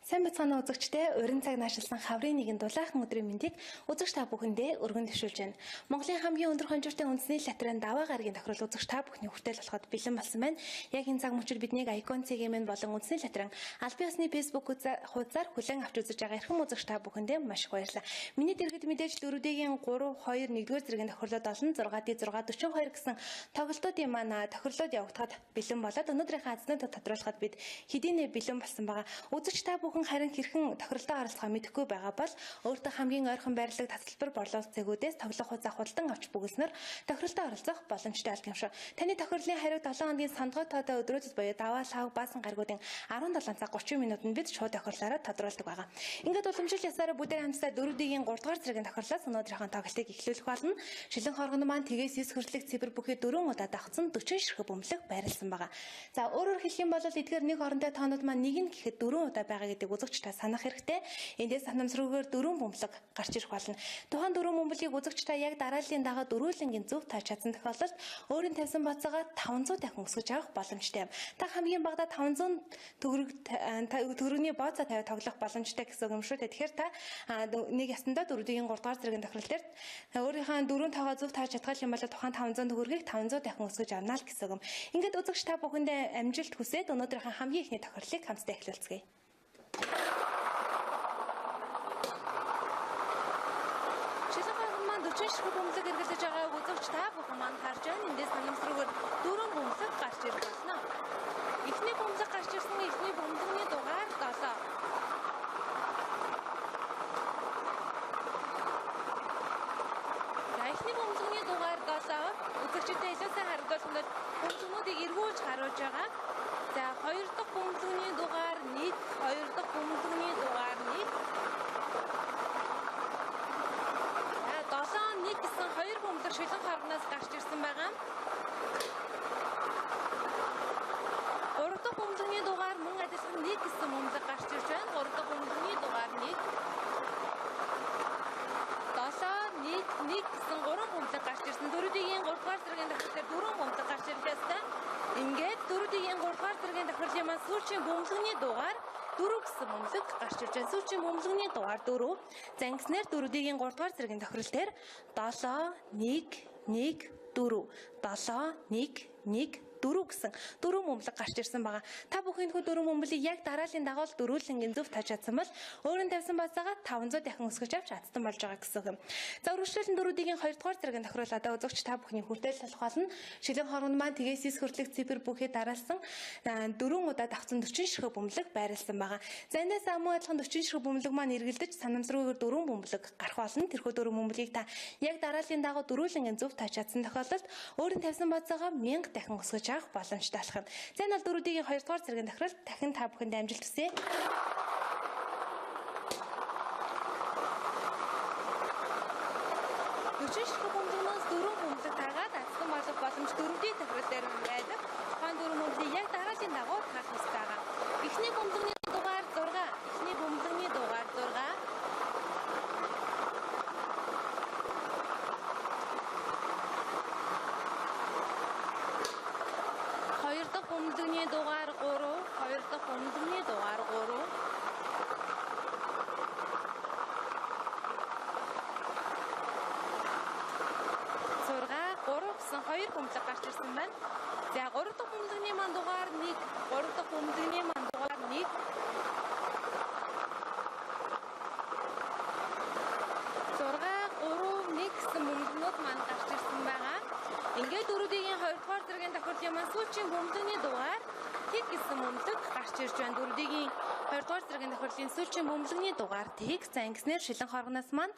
Сайн бацгаана үзэгчдээ урин цаг наашилсан хаврын нэгэн дулаахан өдрийн мэндийг үзэгч та бүхэндээ өргөн дэвшүүлж байна. Монголын хамгийн өндөр хонжиртай үндэсний латрын даваа гарагийн тохирол үзэгч та бүхний хүртэл болоход бэлэн болсон байна. Яг энэ цаг мөчид биднийг Icon CGM болон үндэсний латрын албан ёсны Facebook хуудасаар хүлээн авч үзэж байгаа эрхэм үзэгч та бүхэндээ маш их баярлалаа. Миний дэргэд мэдээж дөрүүдийн 3, 2, 1-р зэргийн тохирлууд олон 6D642 гэсэн тоглолтуудын маань тохирлууд явагдахад бэлэн болоод өнөөдрийнхээ азнуудад тодруулахад бид хэдийнэ бэлэн болсон байгаа. Үзэгч та бүхэн харин хэрхэн тохиролтоо харилцаа мэдэхгүй байгаа бол өөртөө хамгийн ойрхон байрлал татгалбар борлуулалт цэгүүдээс тоглох хугацаа худалдан авч бүгэлснээр тохиролтоо харилцах боломжтой алт юм шүү. Таны тохирлын хариуг 7 хоногийн сандгой тоотой өдрүүдэд буюу даваа лав баасан гаргуудын 17 цаг 30 минутанд бид шууд тохирлаараа тодруулдаг байгаа. Ингээд уламжил ясаараа бүдээр хамтдаа 4D-ийн 3-р зэргийн тохирлоос өнөөдрийнхөө тоглолтыг эхлүүлэх болно. Шилэн хоргон маань тгээс 9 хүртэлх цэвэр бүхий 4 удаа давхсан 40 ширхэг бөмбөлөг байрласан байгаа. За өөрөөр хэлэх юм бол эдгээр нэг хоронтой тоонууд маань нэг нь гэхэд 4 удаа байгаа гэдэг үзэгч та санах хэрэгтэй. Эндээс санамсруугаар 4 бөмбөлөг гарч ирэх болно. Тухайн 4 бөмбөлийг үзэгч та яг дарааллын дагаа дөрвөлнгийн зөв тааж чадсан тохиолдолд өөрийн тавьсан бацаагаа 500 дахин өсгөж авах боломжтой юм. Та хамгийн багадаа 500 төгрөгийн бооцоо тавиад тоглох боломжтой гэсэн юм шүү. Тэгэхээр та нэг ясандаа 4-ийн 3-р зэргийн тохиолдол дээр өөрийнхөө 4 тоогоо зөв тааж чадах юм бол тухайн 500 төгрөгийг 500 дахин өсгөж авна л гэсэн юм. Ингээд үзэгч та бүхэндээ амжилт хүсээд өнөөдрийнхөө хамгийн ихний тохирлыг хамтдаа эхлүүлцгээе. Ширхэг бөмбөлөг эргэлдэж байгаа үзэгч та бүхэн маань харж байна. Эндээс санамсруугаар 4 бөмбөлөг гарч ирэх болно. Эхний бөмбөлөг гарч ирсэн эхний бөмбөлөгийн дугаар 7. Эхний бөмбөлөгийн дугаар 7. Үзэгчдээ илүүсэн харагдуулсанд бөмбөлгүүдийг эргүүлж харуулж байгаа. За 2 дахь бөмбөлөгийн дугаар 1, 2 дахь бөмбөлөгийн дугаар 1. 7-1 гэсэн 2 бөмбөлөг шилэн хоргоноос гарч ирсэн байгаа. 3 дахь бөмбөлөгийн дугаар мөн адилхан 1 гэсэн бөмбөлөг гарч ирж байна. 3 дахь бөмбөлөгийн дугаар 1. 7-1-1 гэсэн 3 бөмбөлөг гарч ирсэн. 4-ийн 3-р зэргийн тохиолдолд 4 бөмбөлөг гарч ирэх ёстой. Ингээд 4-ийн 3-р зэргийн тохиолдлын маань сүүлчийн бөмбөлөгийн дугаар 4 гэсэн бөмбөлөг гарч ирж байна. Сүүлчийн бөмбөлөгийн дугаар 4. За ингэснээр 4-ийн 3-р зэргийн тохирол дээр 7-1-1-4 7-1-1 4 гэсэн 4 бөмбөлөг гарч ирсэн байгаа. Та бүхэн энэ 4 бөмбөлийг яг дарааллын дагуу дөрвөлнгийн зөв тааж чадсан бол өөрийн тавьсан бацаагаа 500 дахин өсгөж авч чадсан болж байгаа гэсэн юм. За үргэлжлүүлэн 4-ийн 2-р зэргийн тохирол одоо үзэгч та бүхний хүртэл болох болно. Шилэн хоргонд маань тгээс 9 хүртэлх цифр бүхий дараалсан 4 удаа давхсан 40 ширхэг бөмбөлөг байрласан байгаа. За эндээс мөн адилхан 40 ширхэг бөмбөлөг маань эргэлдэж санамсруугаар 4 бөмбөлөг гарах болно. Тэрхүү 4 бөмбөлийг та яг дарааллын дагуу дөрвөлнгийн зөв тааж чадсан тохиолдолд өөрийн тавьсан бацаагаа 1000 дахин өсгөж авах боломжтой болох юм. За энэ бол 4-ийн 2-р зэргийн тохирол дахин та бүхэнд амжилт хүсье. Ширхэг бөмбөлөөс 4 бөмбөлөг таагаад атсан болох боломж 4-ийн тохирол дээр байдаг. Тухайн 4 бөмбөлийг яг дарааллын дагуу таах ёстой байгаа. Эхний бөмбөлөгийн дугаар 6. Эхний бөмбөлөгийн дугаар 6. Бөмбөлөгийн дугаар 3, 2 дахь бөмбөлөгийн дугаар 3. Зурга 3 гэсэн 2 бөмбөлөг гарч ирсэн байна. За 3 дахь бөмбөлөгийн маань дугаар 1, 3 дахь бөмбөлөгийн маань дугаар 1. Зурга 3, 1 гэсэн бөмбөлнүүд маань гарч ирсэн байгаа. Ингээд 4-ийн 2-р зэргийн тохиолдлын маань сүүлчийн бөмбөлөгийн дугаар тэг гэсэн бөмбөлөг гарч ирж байна. 4-ийн 2-р зэргийн тохиолдлын сүүлчийн бөмбөлөгийн дугаар тэг. За ингэснээр шилэн хоргоноос маань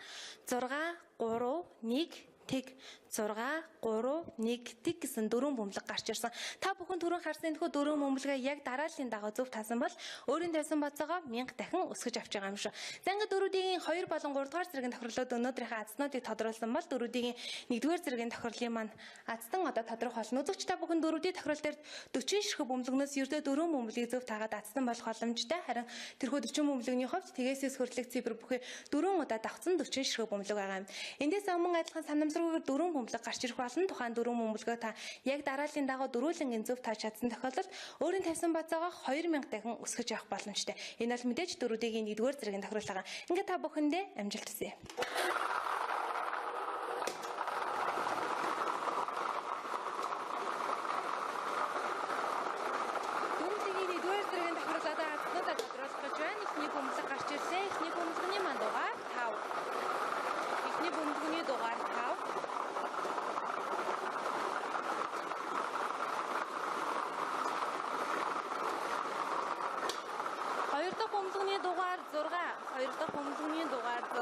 6 3 1 тэг 6 3 1 тэг гэсэн 4 бөмбөлөг гарч ирсэн. Та бүхэн түрүүн харсан энэ 4 бөмбөлгээ яг дарааллын дагуу зөв таасан бол өөрийн тавьсан бацаагаа 1000 дахин өсгөж авч байгаа юм шүү. За ингээд 4-ийн 2 болон 3-р зэргийн тохирлууд өнөөдрийнхээ азнуудыг тодруулсан бол 4-ийн 1-р зэргийн тохирлын маань аздан одоо тодорхой болно. Үзэгч та бүхэн 4-ийн тохирол дээр 40 ширхэг бөмбөлгнөөс ердөө 4 бөмбөлийг зөв таагаад аздан болох боломжтой. Харин тэрхүү 40 бөмбөлгийн хувьд тгээс хүртэлх цифр бүхий 4 удаа давхсан 40 ширхэг бөмбөлөг байгаа юм. Эндээс мөн адилхан санамсар санамсаргүйгээр дөрвөн бөмбөлөг гарч ирэх болно. Тухайн дөрвөн бөмбөлгөө та яг дарааллын дагуу дөрвөлнгийн зөв тааж чадсан тохиолдолд өөрийн тавьсан бацаагаа 2000 дахин өсгөж явах боломжтой. Энэ бол мэдээж дөрүүдийн 1-р зэргийн тохируулга. Ингээд та бүхэндээ амжилт хүсье. Хоёр дахь бөмбөлгөний дугаар 6, хоёр дахь бөмбөлгөний дугаар 6.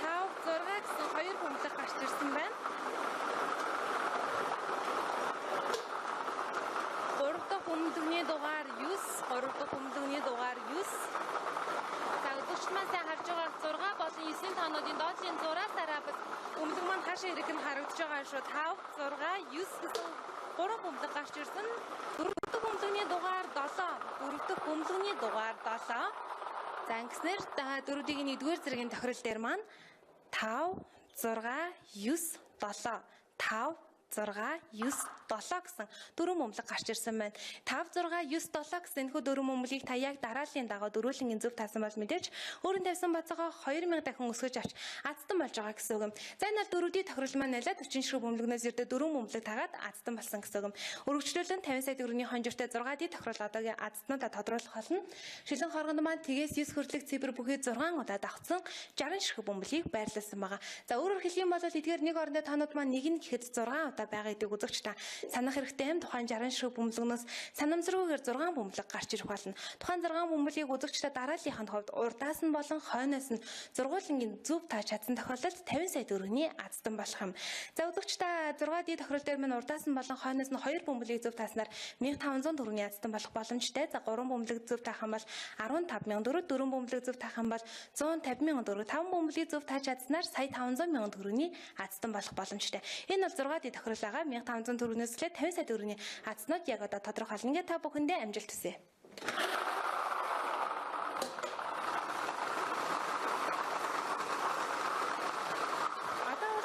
5, 6 гэсэн хоёр бөмбөлөг гарч ирсэн байна. 3 дахь бөмбөлгөний дугаар 9, 3 дахь бөмбөлгөний дугаар 9. За өдөрчмөөс харж байгаа 6 болон 9-ийн тоонуудын доотлын зураас дараабас бөмбөлөг маань хаашаа ирэх нь харагдаж байгаа шүү. 5, 6, 9 гэсэн 3 бөмбөлөг гарч ирсэн. 4 дахь бөмбөлгөний дугаар 7, 4 дахь бөмбөлгөний дугаар 7. За ингэснээр дөрүүдийн 1-р зэргийн тохирол дээр маань 5, 6, 9, 7, 5, 6, 9, 7 гэсэн дөрвөн бөмбөлөг гарч ирсэн байна. 5, 6, 9, 7 гэсэн энэхүү дөрвөн бөмбөлгийг та яг дарааллын дагуу дөрвөлнгийн зөв таасан бол мэдээж өөрийн тавьсан бацаагаа 2000 дахин өсгөж авч азтан болж байгаа гэсэн үг юм. За энэ бол дөрүүдийн тохирол маань нэлээд 40 ширхэг бөмбөлгнөөс ирдэг дөрвөн бөмбөлөг тагаад азтан болсон гэсэн үг юм. Өргөжлөлөн 50 сая төгрөгийн хонжиртай 6D тохирол одоогийн азтнуудаа тодруулах болно. Шилэн хоргонд маань тгээс 9 хүртэлх цифр бүхий 6 удаа давхцсан 60 ширхэг бөмбөлийг байрлуулсан байгаа. За өөрөөр хэлэх юм бол эдгээр нэг орондоо тоонууд маань нэг нь гэхэд 6 удаа байгаа гэдэг үзэгч та санах хэрэгтэй юм. Тухайн 60 ширхэг бөмбөлгнөөс санамсаргүйгээр 6 бөмбөлөг гарч ирэх болно. Тухайн 6 бөмбөлийг үзэгч та дарааллынханд хувьд урдаас нь болон хойноос нь зургуулангийн зөв тааж чадсан тохиолдолд 50 сая төгрөгийн азтан болох юм. За үзэгч та 6D тохирол дээр маань урдаас нь болон хойноос нь 2 бөмбөлийг зөв тааснаар 1500 төгрөгийн азтан болох боломжтой. За 3 бөмбөлийг зөв таах юм бол 15000 төгрөг, 4 бөмбөлийг зөв таах юм бол 150000 төгрөг, 5 бөмбөлийг зөв тааж чадсанаар сая 500,000 төгрөгийн азтан болох боломжтой. Энэ бол 6D тохирол байгаа. 1500 төгрөгнөөс эхлээд 50 сая төгрөгийн азтнууд яг одоо тодорхойлно. Ингээд та бүхэндээ амжилт хүсье.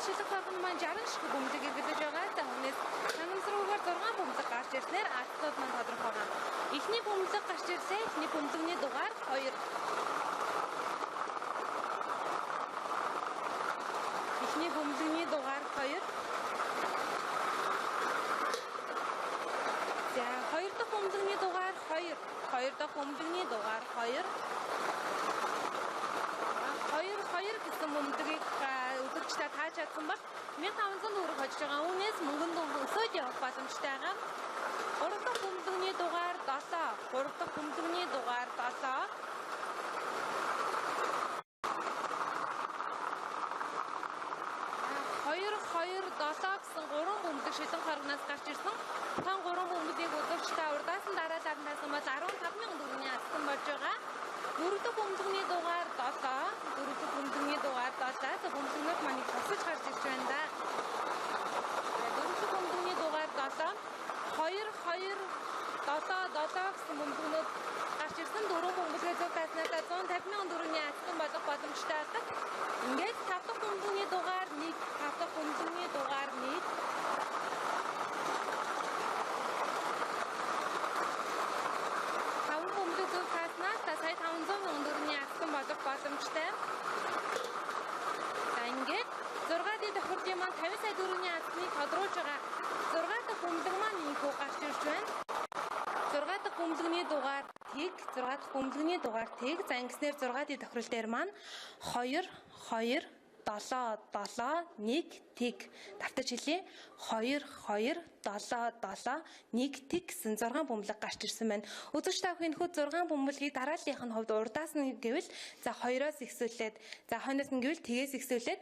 Шилэн хоргонд маань 60 ширхэг бөмбөлөг эргэлдэж байгаа. За хүнээс санамсаргүйгээр 6 бөмбөлөг гарч ирснээр азтнууд маань тодорхой байгаа. Эхний бөмбөлөг гарч ирлээ. Эхний бөмбөлөгний дугаар 2. Эхний бөмбөлөгний дугаар 2. За 2 дахь бөмбөлөгний дугаар 2. 2 дахь бөмбөлөгний дугаар 2. 2 гэсэн бөмбөлгийг үзэгч та тааж чадсан бол 1500 төгрөг хожиж байгаа. Үүнээс мөнгөнд өсөж явах боломжтой байгаа. 3 дахь бөмбөлөгний дугаар 7. 3 дахь бөмбөлөгний дугаар 7. 2, 2, 7 гэсэн 3 бөмбөлөг шилэн хоргоноос гарч ирсэн. Тухайн 3 бөмбөлийг үзэгч та урдаас нь дараалаад байсан бол 15000 төгрөгийн азтан болж байгаа. 4 дахь бөмбөлөгний дугаар 7. 4 дахь бөмбөлөгний дугаар 7. За бөмбөлгнүүд маань тусаж гарч ирж байна да. 4 дахь бөмбөлөгний дугаар 7. 2, 2, 7 гэсэн бөмбөлгнүүд гарч ирсэн. 4 бөмбөлгөө зөв тааснаар 150,000 төгрөгийн азтан болох боломжтой байдаг. Ингээд 5 дахь бөмбөлөгний дугаар 1. 5 дахь бөмбөлөгний дугаар 1. 5 бөмбөлөг зөв тааснаар сая 500,000 төгрөгийн азтан болох боломжтой. За ингээд 6D тохирлын маань 50 сая төгрөгийн азтныг тодруулж байгаа. 6 дахь бөмбөлөг маань ийхүү гарч ирж байна. 6 дахь бөмбөлөгний дугаар тэг, 6 дахь бөмбөлөгний дугаар тэг. За ингэснээр 6D тохирол дээр маань 2, 2, 7, 7, 1, тэг. Давтаж хэлье. 2, 2, 7, 7, 1 тэг гэсэн 6 бөмбөлөг гарч ирсэн байна. Үзэгч та бүхэн хүү 6 бөмбөлгийг дарааллынх нь хувьд урдаас нь гэвэл за 2-оос ихсүүлээд за хойноос нь гэвэл тгээс ихсүүлээд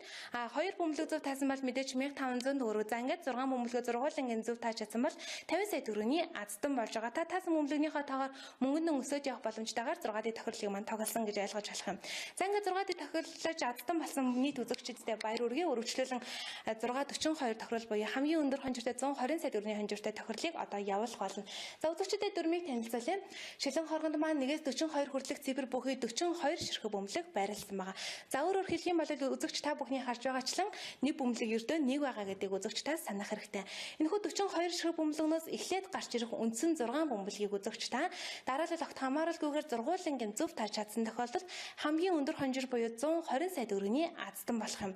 2 бөмбөлөг зөв таасан бол мэдээж 1500 төгрөг. За ингээд 6 бөмбөлгөө зургуулангийн зөв тааж чадсан бол 50 сая төгрөгийн азтан болж байгаа. Та таасан бөмбөлгийнхаа тоогоор мөнгөнд өсөж явах боломжтойгоор 6D тохирлыг маань тоглосон гэж ойлгож болох юм. За ингээд 6D тохирлож азтан болсон нийт үзэгчдэд баяр хүргэе. Өргөжлөлөн 642 тохирол буюу хамгийн өндөр хонжиртой 120 сая төгрөгийн хонжиртой тохирлыг одоо явуулах болно. За үзэгчдэд дүрмийг танилцуулъя. Шилэн хоргонд маань 1-ээс 42 хүртэлх цифр бүхий 42 ширхэг бөмбөлөг байрласан байгаа. За өөрөөр хэлэх юм бол үзэгч та бүхний харж байгаачлан нэг бөмбөлөг ердөө нэг байгаа гэдэг үзэгч та санах хэрэгтэй. Энэхүү 42 ширхэг бөмбөлгнөөс эхлээд гарч ирэх үндсэн 6 бөмбөлгийг үзэгч та дараалал огт хамааруулгүйгээр зургуулангийн зөв тарж чадсан тохиолдолд хамгийн өндөр хонжир буюу 120 сая төгрөгийн аздан болох юм.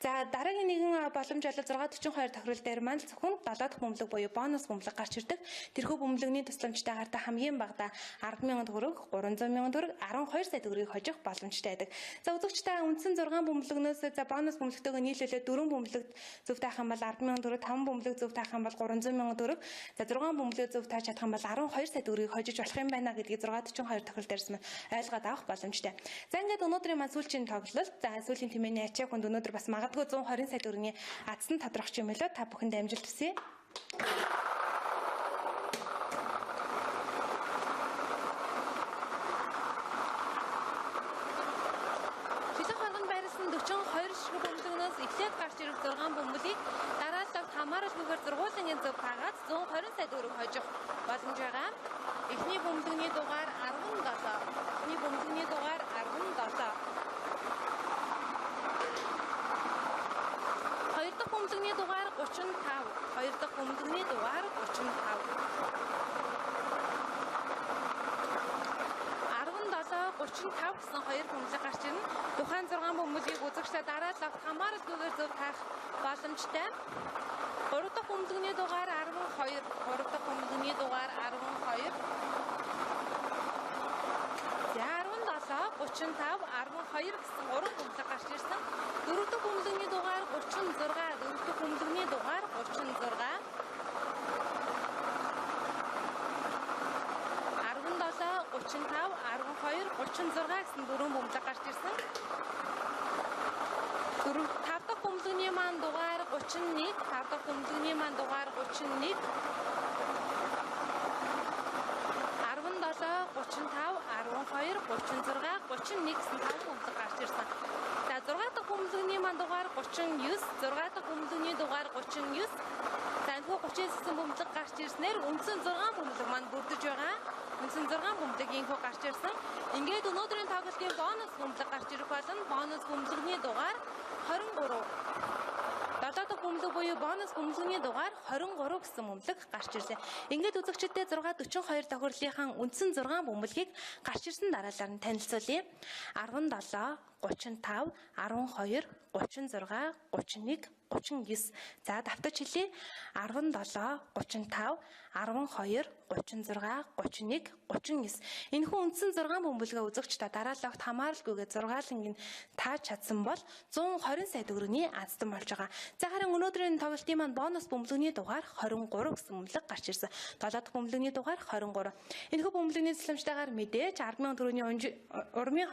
За дараагийн нэгэн боломж бол 642 тохирол дээр маань зөвхөн 7 дахь бөмбөлөг буюу бонус бөмбөлөг гарч ирдэг. Тэрхүү бөмбөлөгний тусламжтайгаар та хамгийн багадаа 10,000 төгрөг, 300,000 төгрөг, 12 сая төгрөгийг хожих боломжтой байдаг. За үзэгч та үндсэн 6 бөмбөлөгнөөс за бонус бөмбөлөгтэйгээ нийлүүлээд 4 бөмбөлөгт зөв таах юм бол 10,000 төгрөг, 5 бөмбөлөг зөв таах юм бол 300,000 төгрөг, за 6 бөмбөлөг зөв тааж чадах юм бол 12 сая төгрөгийг хожиж болох юм байна гэдгийг 642 тохирол дээрс маань ойлгоод авах боломжтой. За ингээд өнөөдрийн маань сүүлчийн тоглолт, за сүүлийн тэмээний ачааг хүнд өнөөдөр бас магадгүй 120 сая төгрөгийн аздан тодорхойч юм болоо та бүхэнд амжилт хүсье. Эхлээд гарч ирэх 6 бөмбөлийг дараалал хамааруулгүйгээр зургуулангийн зөв таагаад 120 сая төгрөг хожих боломж байгаа. Эхний бөмбөлөгний дугаар 17. Эхний бөмбөлөгний дугаар 17. Хоёр дахь бөмбөлөгний дугаар 35. Хоёр дахь бөмбөлөгний дугаар 35. 35 гэсэн хоёр бөмбөлөг гарч ирнэ. Тухайн 6 бөмбөлийг үзэгчдээ дараалал хамааруулгүйгээр зөв таах боломжтой. 3 дахь бөмбөлөгний дугаар 12. 3 дахь бөмбөлөгний дугаар 12. За 17, 35, 12 гэсэн 3 бөмбөлөг гарч ирсэн. 4 дахь бөмбөлөгний дугаар 36. 4 дахь бөмбөлөгний дугаар 36. 35, 12, 36 гэсэн 4 бөмбөлөг гарч ирсэн. 5 дахь бөмбөлөгний маань дугаар 31, 5 дахь бөмбөлөгний маань дугаар 31. 17, 35, 12, 36, 31 гэсэн 5 бөмбөлөг гарч ирсэн. За 6 дахь бөмбөлөгний маань дугаар 39, 6 дахь бөмбөлөгний дугаар 39. За энэхүү 39 гэсэн бөмбөлөг гарч ирснээр үндсэн 6 бөмбөлөг маань бүрдэж байгаа. Үндсэн 6 бөмбөлөг инхүү гарч ирсэн. Ингээд өнөөдрийн тоглолтын бонус бөмбөлөг гарч ирэх болно. Бонус бөмбөлөгний дугаар 23. 7 дахь бөмбөлөг буюу бонус бөмбөлөгний дугаар 23 гэсэн бөмбөлөг гарч ирлээ. Ингээд үзэгчдэд 642 тохирлынхаа үндсэн 6 бөмбөлгийг гарч ирсэн дараалал нь танилцуулъя. 17, 35, 12, 36, 31, 39. За давтаж хэлье. 17, 35, 12, 36, 31, 39. Энэхүү үндсэн 6 бөмбөлгөө үзэгч та дараалалт хамааралгүйгээр зургаалангийн тааж чадсан бол 120 сая төгрөгийн аздан болж байгаа. За харин өнөөдрийн тоглолтын маань бонус бөмбөлөгний дугаар 23 гэсэн бөмбөлөг гарч ирсэн. 7 дахь бөмбөлөгний дугаар 23. Энэхүү бөмбөлөгний тусламжтайгаар мэдээж 10,000 төгрөгийн урмын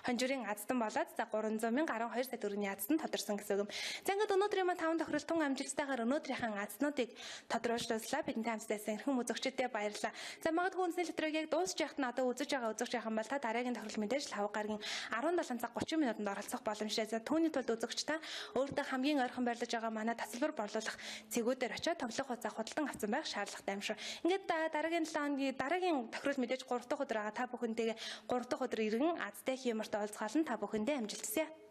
хонжирын аздан болоод за 300,000 12 сая төгрөгийн аздан тодорсон гэсэн үг юм. За ингээд өнөөдрийн маань 5 тохиролтон амжилттайгаар өнөөдрийнхэн азнуудыг тодруулжууллаа. Бидэнтэй хамтдасан эрхэм үзэгчдэд баярлалаа. За магадгүй үндэсний лотерейг яг дуусч яхад нь одоо үзэж байгаа үзэгч яхан бол та дараагийн тохирол мэдээж 5 гаргийн 17 цаг 30 минутанд оролцох боломжтой. За түүний тулд үзэгч та өөртөө хамгийн ойрхон байрлаж байгаа манай тасалбар борлуулах цэгүүдээр очиод тоглох хугацаа худалдан авсан байх шаардлагатай юм шүү. Ингээд дараагийн 7 хоногийн дараагийн тохирол мэдээж 3 дахь өдөр байгаа. Та бүхэнтэйгээ 3 дахь өдөр иргэн азтай хиймэрт уулзгаалan та бүхэндээ амжилт хүсье.